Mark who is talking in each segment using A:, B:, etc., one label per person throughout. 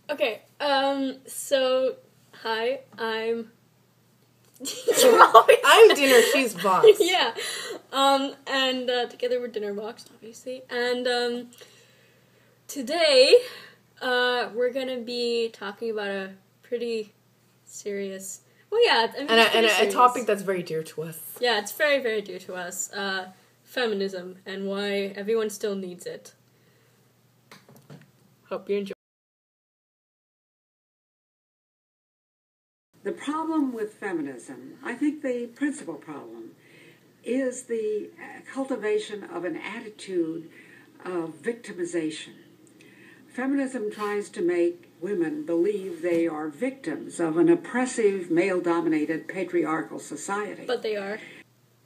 A: Okay, so, hi, I'm...
B: I'm Dinner, she's Vox.
A: Yeah, and, together we're Dinner Vox, obviously, and, today, we're gonna be talking about a pretty serious... Well, yeah, I mean,
B: and a topic that's very dear to us.
A: Yeah, it's very, very dear to us, feminism, and why everyone still needs it. Hope you enjoy.
C: The problem with feminism, I think the principal problem, is the cultivation of an attitude of victimization. Feminism tries to make women believe they are victims of an oppressive, male-dominated, patriarchal society.
A: But they are.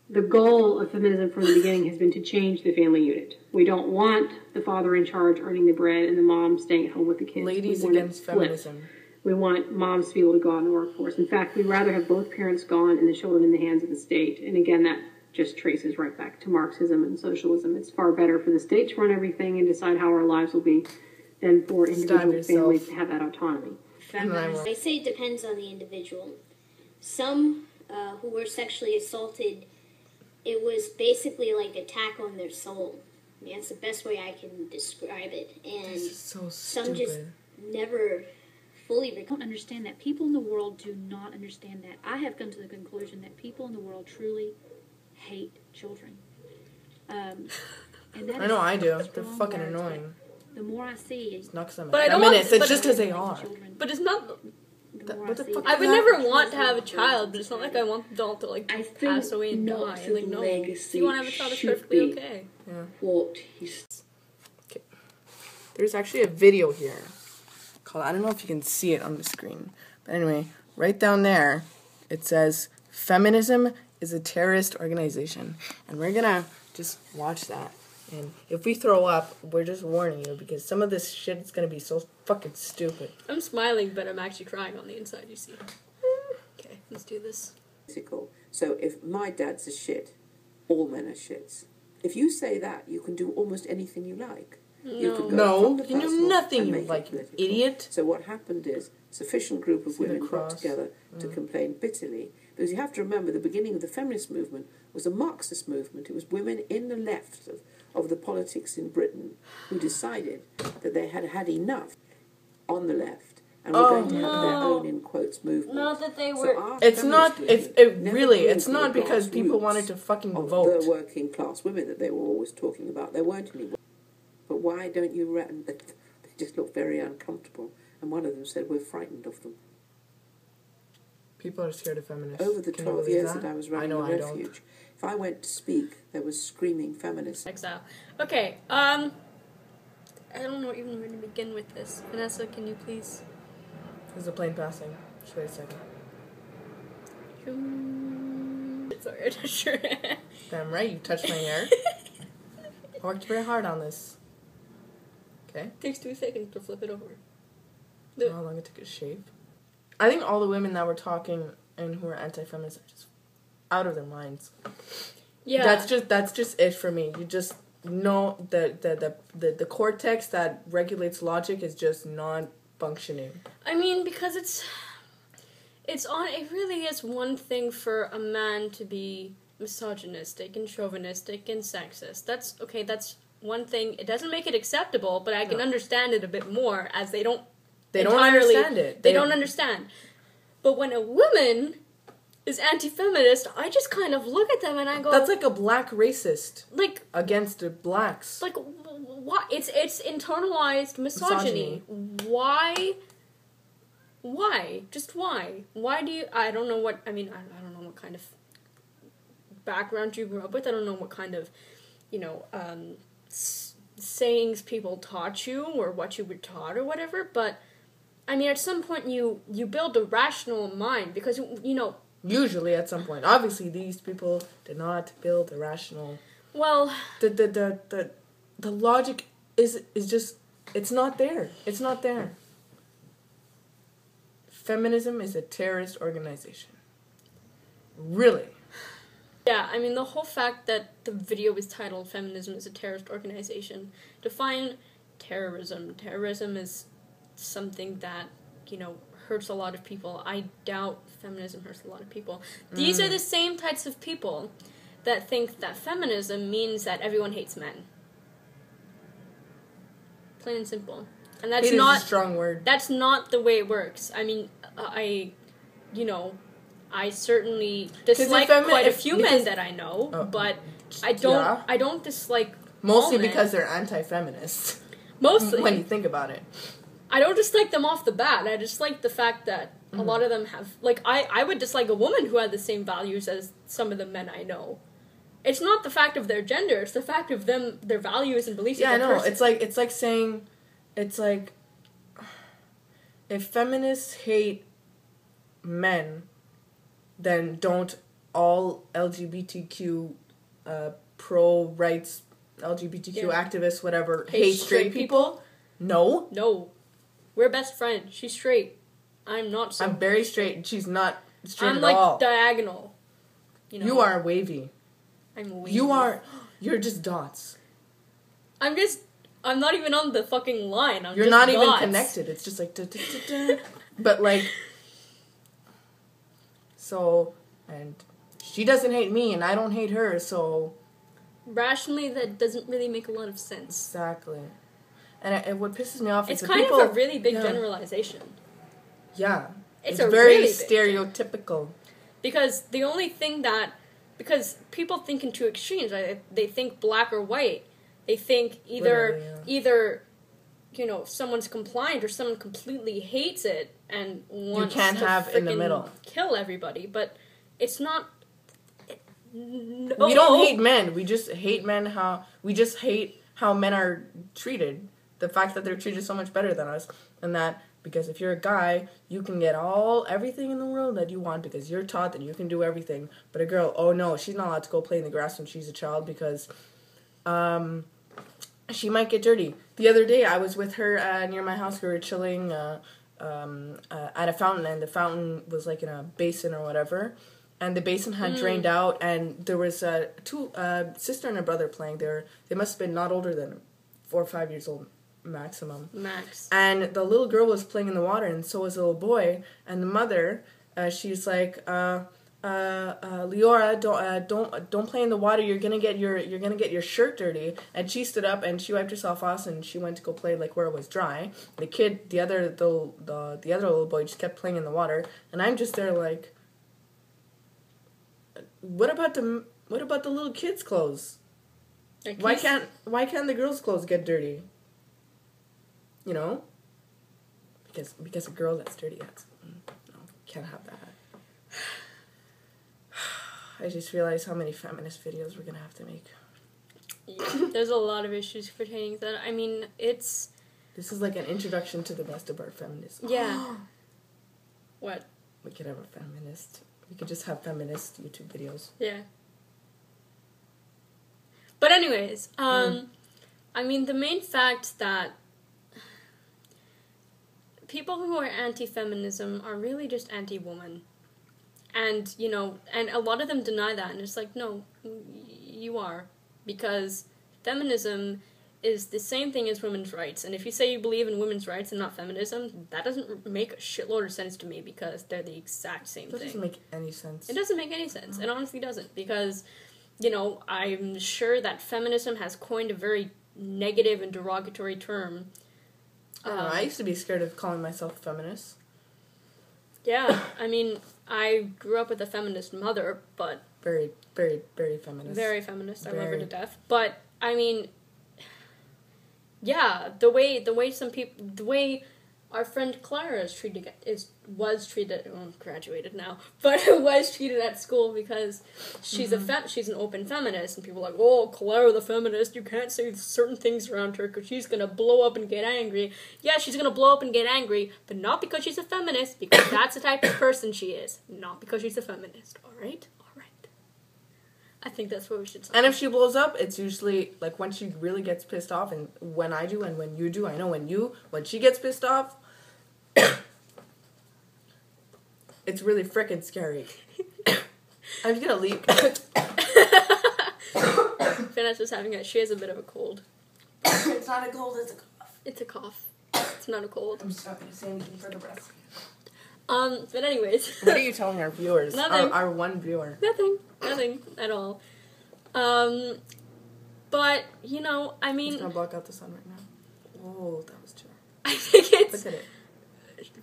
D: The goal of feminism from the beginning has been to change the family unit. We don't want the father in charge earning the bread and the mom staying at home with the kids.
B: Ladies against feminism.
D: We want moms to be able to go out in the workforce. In fact, we'd rather have both parents gone and the children in the hands of the state. And again, that just traces right back to Marxism and socialism. It's far better for the state to run everything and decide how our lives will be than for individual families to have that autonomy.
E: I say it depends on the individual. Some who were sexually assaulted, it was basically like an attack on their soul. I mean, that's the best way I can describe it. And
B: so
E: some just never fully
F: don't understand that. People in the world do not understand that. I have come to the conclusion that people in the world truly hate children. And that
B: I know I do. They're fucking
F: words,
B: annoying.
F: The more I see,
B: It's not because I'm
A: but I
B: a
A: don't
B: feminist,
A: want,
B: it's just because they are.
A: But it's not...
B: What the fuck
A: I would never want to have a child, but it's not like I want the doll to, like,
C: I
A: pass away and die. Like, no. If you want to have a child, it's perfectly okay.
B: Yeah.
C: What he's...
B: Okay. There's actually a video here called, I don't know if you can see it on the screen, but anyway, right down there, it says, "Feminism is a terrorist organization." And we're gonna just watch that. And if we throw up, we're just warning you, because some of this shit is gonna be so fucking stupid.
A: I'm smiling, but I'm actually crying on the inside, you see. Okay, let's do this.
G: So if my dad's a shit, all men are shits. If you say that, you can do almost anything you like. You can
B: you can do nothing you like, you idiot.
G: So what happened is, a sufficient group of women got together to complain bitterly. Because you have to remember, the beginning of the feminist movement was a Marxist movement. It was women in the left of the politics in Britain who decided that they had had enough on the left and were going to have their own, in quotes, movement.
A: Not that they were...
G: So
B: it's not because people wanted to fucking vote.
G: The working class women that they were always talking about. There weren't any. But why don't you... They just looked very uncomfortable. And one of them said, "We're frightened of them."
B: People are scared of feminists.
G: Over the 12 years that I was running the refuge, if I went to speak, there was screaming feminists.
A: Exile. Okay, I don't know even where to begin with this. Vanessa, can you please...
B: There's a plane passing. Just wait a second.
A: Sorry, I'm not sure.
B: Damn right, you touched my hair. I worked very hard on this. Okay.
A: Takes 2 seconds to flip it over.
B: How long it took to shave. I think all the women that were talking and who are anti-feminists are just out of their minds.
A: Yeah.
B: That's just it for me. You just know the cortex that regulates logic is just not functioning.
A: I mean, because it really is one thing for a man to be misogynistic and chauvinistic and sexist. That's one thing. It doesn't make it acceptable, but I can understand it a bit more, as they don't understand it. They don't understand. But when a woman is anti-feminist, I just kind of look at them and I go...
B: That's like a black racist.
A: Like...
B: Against the blacks.
A: Like, what? It's internalized misogyny. Why? Just why? Why do you... I don't know what... I mean, I don't know what kind of background you grew up with. I don't know what kind of, sayings people taught you or what you were taught or whatever, but... I mean, at some point you build a rational mind because,
B: Usually at some point. Obviously, these people did not build a rational...
A: Well...
B: The logic is just... It's not there. It's not there. Feminism is a terrorist organization. Really.
A: Yeah, I mean, the whole fact that the video is titled "Feminism is a Terrorist Organization." Define terrorism. Terrorism is something that, hurts a lot of people. I doubt feminism hurts a lot of people. These are the same types of people that think that feminism means that everyone hates men. Plain and simple. And that's
B: Hate
A: not
B: is a strong word.
A: That's not the way it works. I mean, I certainly dislike quite a few men that I know, but I don't dislike
B: mostly
A: all men.
B: because they're anti-feminist.
A: Mostly.
B: When you think about it.
A: I don't dislike them off the bat. I dislike the fact that a lot of them have... Like, I would dislike a woman who had the same values as some of the men I know. It's not the fact of their gender. It's the fact of them, their values and beliefs.
B: Yeah, I know. It's like saying... It's like... If feminists hate men, then don't all LGBTQ pro-rights, LGBTQ activists, whatever, hate straight people? No.
A: No. We're best friends. She's straight. I'm not so.
B: I'm very straight, and she's not straight
A: I'm
B: at all.
A: like diagonal.
B: You are wavy.
A: I'm wavy.
B: You're just dots.
A: I'm not even on the fucking line.
B: You're not even connected. It's just like, but like, so, and she doesn't hate me, and I don't hate her, so.
A: Rationally, that doesn't really make a lot of sense.
B: Exactly. And what pisses me off is
A: it's kind of a really big generalization.
B: Yeah.
A: It's
B: very
A: really
B: stereotypical.
A: Because the only thing because people think in two extremes, right? They think black or white. They think either someone's compliant or someone completely hates it and wants to
B: in the middle.
A: Kill everybody. But it's not.
B: No. We don't hate men. We just hate we just hate how men are treated. The fact that they're treated so much better than us, and that because if you're a guy, you can get everything in the world that you want because you're taught that you can do everything. But a girl, oh no, she's not allowed to go play in the grass when she's a child because she might get dirty. The other day, I was with her near my house. We were chilling at a fountain, and the fountain was like in a basin or whatever. And the basin had drained out, and there was two sister and a brother playing there. They must have been not older than 4 or 5 years old, maximum.
A: Max.
B: And the little girl was playing in the water, and so was the little boy. And the mother, she's like, Leora, don't play in the water. You're gonna get your shirt dirty. And she stood up and she wiped herself off, and she went to go play like where it was dry. The kid, the other little boy, just kept playing in the water, and I'm just there like. What about the little kids' clothes? Why can't the girls' clothes get dirty? Because a girl that's dirty, can't have that. I just realized how many feminist videos we're gonna have to make.
A: Yeah, there's a lot of issues pertaining to that. I mean, this
B: is like an introduction to the rest of our feminism.
A: Yeah. What?
B: We could have a feminist. We could just have feminist YouTube videos.
A: Yeah. But anyways, I mean, the main fact that people who are anti-feminism are really just anti-woman. And, and a lot of them deny that. And it's like, no, you are. Because feminism is the same thing as women's rights. And if you say you believe in women's rights and not feminism, that doesn't make a shitload of sense to me because they're the exact same thing.
B: It doesn't make any sense.
A: It doesn't make any sense. It honestly doesn't. Because, I'm sure that feminism has coined a very negative and derogatory term.
B: I don't know. I used to be scared of calling myself a feminist.
A: Yeah. I mean, I grew up with a feminist mother, but...
B: Very, very, very feminist.
A: Very feminist. I love her to death. But, I mean... Yeah, the way our friend Clara graduated now, but was treated at school because she's she's an open feminist, and people are like, oh, Clara the feminist, you can't say certain things around her because she's gonna blow up and get angry. Yeah, she's gonna blow up and get angry, but not because she's a feminist, because that's the type of person she is, not because she's a feminist. All right. I think that's what we should say.
B: And if she blows up, it's usually, like, when she really gets pissed off, and when I do, and when you do. I know when she gets pissed off, it's really frickin' scary. I'm gonna leave.
A: Vanessa's she has a bit of a cold.
B: It's not a cold, it's a cough.
A: It's a cough. It's not a cold.
B: I'm just not gonna say anything for the rest.
A: But anyways.
B: What are you telling our viewers?
A: Nothing.
B: Our one viewer.
A: Nothing at all. But, you know, I mean...
B: It's gonna block out the sun right now. Oh, that was too.
A: I think it's...
B: Look at it.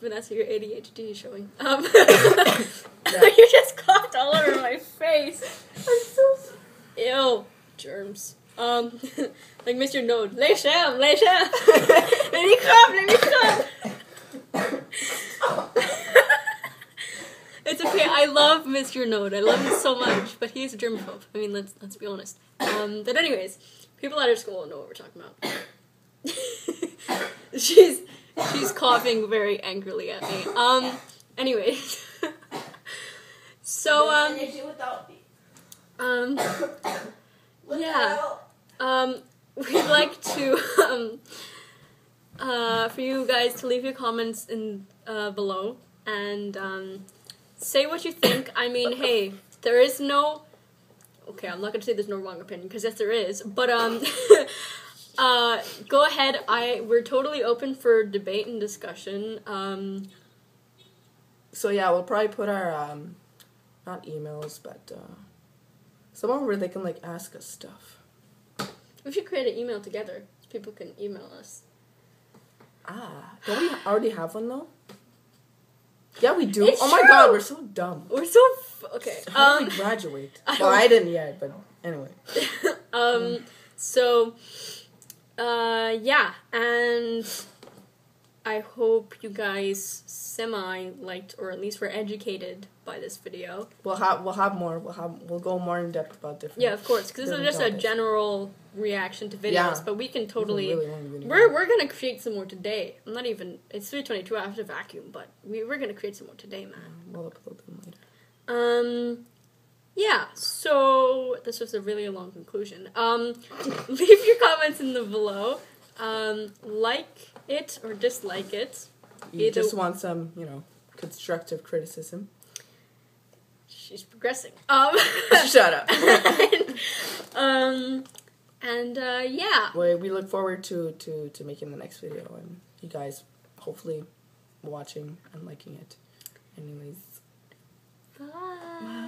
A: Vanessa, your ADHD is showing. You just coughed all over my face.
B: I'm so sorry.
A: Ew. Germs. Like Mr. Node. Lay sham. Let me cough. It's okay. I love Mr. Node. I love him so much, but he's a germaphobe. I mean, let's be honest. But anyways, people at our school know what we're talking about. She's coughing very angrily at me. Anyways. So, yeah. We'd like to, for you guys to leave your comments in, below, and, say what you think. I mean, hey, there is no... Okay, I'm not gonna say there's no wrong opinion, because yes, there is. But, go ahead. We're totally open for debate and discussion.
B: So, yeah, we'll probably put our, not emails, but, somewhere where they can, like, ask us stuff.
A: We should create an email together, so people can email us.
B: Don't we already have one, though? Yeah, we do.
A: It's
B: oh my
A: true.
B: god, we're so dumb.
A: We're so... Okay.
B: How did we graduate? I didn't yet, but anyway.
A: So, yeah, and I hope you guys semi-liked, or at least were educated by this video.
B: We'll have more. We'll go more in depth about different.
A: Yeah, of course, because this is just a general reaction to videos,
B: Yeah.
A: but we can totally...
B: Really
A: We're gonna create some more today. I'm not even... It's 3:22, I have to vacuum, but we're gonna create some more today, man.
B: We'll upload them later.
A: Yeah, so this was a really long conclusion. Leave your comments in the below. Like it or dislike it.
B: You just want some, constructive criticism.
A: She's progressing.
B: Shut up.
A: Yeah.
B: We look forward to making the next video, and you guys hopefully watching and liking it. Anyways.
A: Bye.